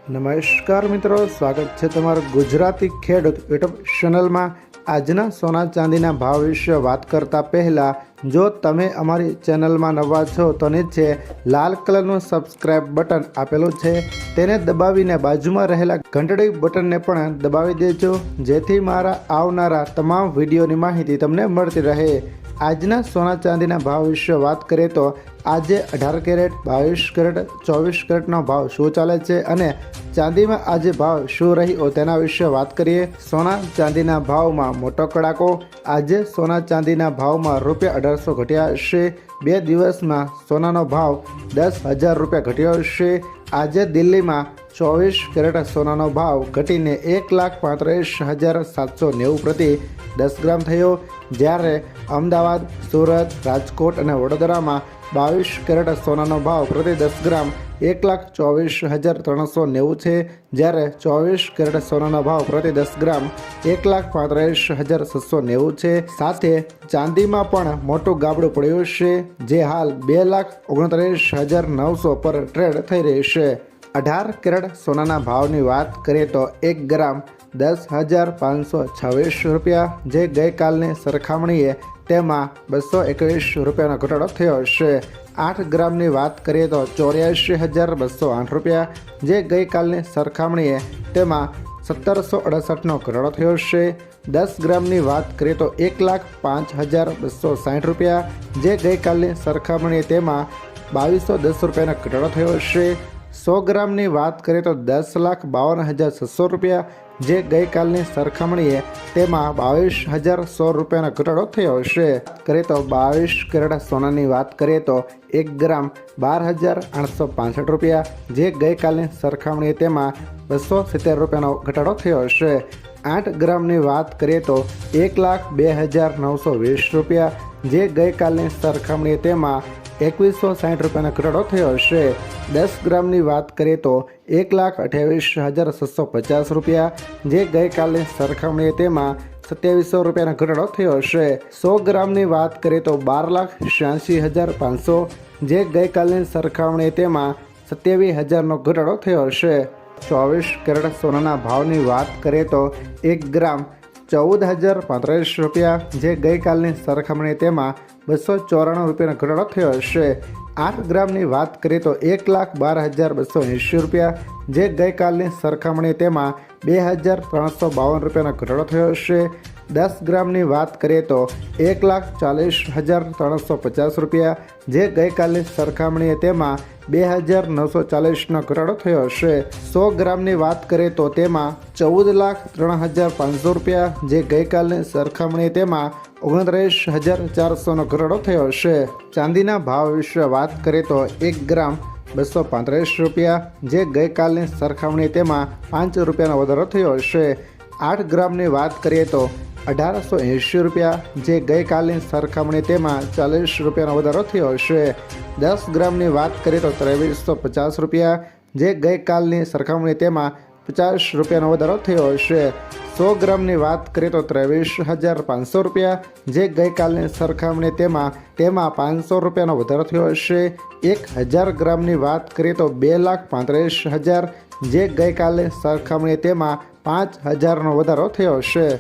નમસ્કાર મિત્રો, સ્વાગત છે તમારું ગુજરાતી ખેડૂત યુટ્યુબ ચેનલમાં। આજના સોના ચાંદીના ભાવ વિશે વાત કરતા પહેલાં જો તમે અમારી ચેનલમાં નવા છો તો નીચે લાલ કલરનું સબસ્ક્રાઇબ બટન આપેલું છે તેને દબાવીને બાજુમાં રહેલા ઘંટડી બટનને પણ દબાવી દેજો, જેથી મારા આવનારા તમામ વિડીયોની માહિતી તમને મળતી રહે। આજના સોના ચાંદીના ભાવ વિશે વાત કરીએ તો આજે 18 કેરેટ, 22 કેરેટ, 24 કેરેટનો ભાવ શું ચાલે છે અને ચાંદીમાં આજે ભાવ શું રહ્યો તેના વિશે વાત કરીએ। સોના ચાંદીના ભાવમાં મોટો કડાકો। આજે સોના ચાંદીના ભાવમાં ₹1800 ઘટ્યા હશે। 2 દિવસમાં સોનાનો ભાવ 10,000 રૂપિયા ઘટ્યો હશે। આજે દિલ્હીમાં 24 કેરેટ સોનાનો ભાવ ઘટીને 1,35,790 પ્રતિ 10 ગ્રામ થયો, જ્યારે અમદાવાદ, સુરત, રાજકોટ અને વડોદરામાં 22 કેરેટ સોનાનો ભાવ પ્રતિ 10 ગ્રામ 1,24,390 છે, જ્યારે 24 કેરેટ સોનાનો ભાવ પ્રતિ 10 ગ્રામ 1,35,690 છે। સાથે ચાંદીમાં પણ મોટું ગાબડું પડ્યું છે, જે હાલ 2,29,900 પર ટ્રેડ થઈ રહી છે। 18 કેરેટ સોનાના ભાવની વાત કરીએ તો 1 ગ્રામ 10,526 રૂપિયા, જે ગઈકાલની સરખામણીએ તેમાં 221 રૂપિયાનો ઘટાડો થયો છે। 8 ગ્રામની વાત કરીએ તો 84,208 રૂપિયા, જે ગઈકાલની સરખામણીએ તેમાં 1,768નો ઘટાડો થયો છે। 10 ગ્રામની વાત કરીએ તો 1,05,260 રૂપિયા, જે ગઈકાલની સરખામણીએ તેમાં 2,210 રૂપિયાનો ઘટાડો થયો છે। 100 ગ્રામની વાત કરીએ તો 10,52,600 રૂપિયા, જે ગઈકાલની સરખામણીએ તેમાં 22,100 રૂપિયાનો ઘટાડો થયો છે। કરીએ તો 22 કેરેટ સોનાની વાત કરીએ તો 1 ગ્રામ 12,865 રૂપિયા, જે ગઈકાલની સરખામણીએ તેમાં 270 રૂપિયાનો ઘટાડો થયો છે। 8 ગ્રામની વાત કરીએ તો 1,02,920 રૂપિયા, જે ગઈકાલની સરખામણીએ તેમાં 2,160 રૂપિયાનો ઘટાડો થયો છે। 10 ગ્રામની વાત કરીએ તો 1,28,650 રૂપિયા, જે ગઈકાલની સરખામણીએ તેમાં 2,700 રૂપિયાનો ઘટાડો થયો છે। 100 ગ્રામની વાત કરીએ તો 12,86,500, જે ગઈકાલની સરખામણીએ તેમાં 27,000નો ઘટાડો થયો છે। 24 કેરેટ સોનાના ભાવની વાત કરીએ તો 1 ગ્રામ 14,035 રૂપિયા, જે ગઈકાલની સરખામણીએ તેમાં 294 રૂપિયાનો ઘટાડો થયો છે। 8 ગ્રામની વાત કરીએ તો 1,12,280 રૂપિયા, જે ગઈકાલની સરખામણીએ તેમાં 2,352 રૂપિયાનો ઘટાડો થયો છે। 10 ગ્રામની વાત કરીએ તો 1,40,350 રૂપિયા, જે ગઈકાલની સરખામણીએ તેમાં 2,940નો ઘટાડો થયો છે। 100 ગ્રામની વાત કરીએ તો તેમાં 14,03,500 રૂપિયા, જે ગઈકાલની સરખામણીએ તેમાં 29,400નો ઘટાડો થયો છે। ચાંદીના ભાવ વિશે વાત કરીએ તો 1 ગ્રામ 235 રૂપિયા, જે ગઈકાલની સરખામણીએ તેમાં 5 રૂપિયાનો વધારો થયો છે। 8 ગ્રામની વાત કરીએ તો 1,880 રૂપિયા, જે ગઈકાલની સરખામણીએ તેમાં 40 રૂપિયાનો વધારો થયો છે। 10 ગ્રામની વાત કરીએ તો 2,350 રૂપિયા, જે ગઈકાલની સરખામણીએ તેમાં 50 રૂપિયાનો વધારો થયો છે। 100 ગ્રામની વાત કરીએ તો 23,500 રૂપિયા, જે ગઈકાલની સરખામણીએ તેમાં 500 રૂપિયાનો વધારો થયો છે। 1,000 ગ્રામની વાત કરીએ તો 2,35,000, જે ગઈકાલની સરખામણીએ તેમાં 5,000નો વધારો થયો છે।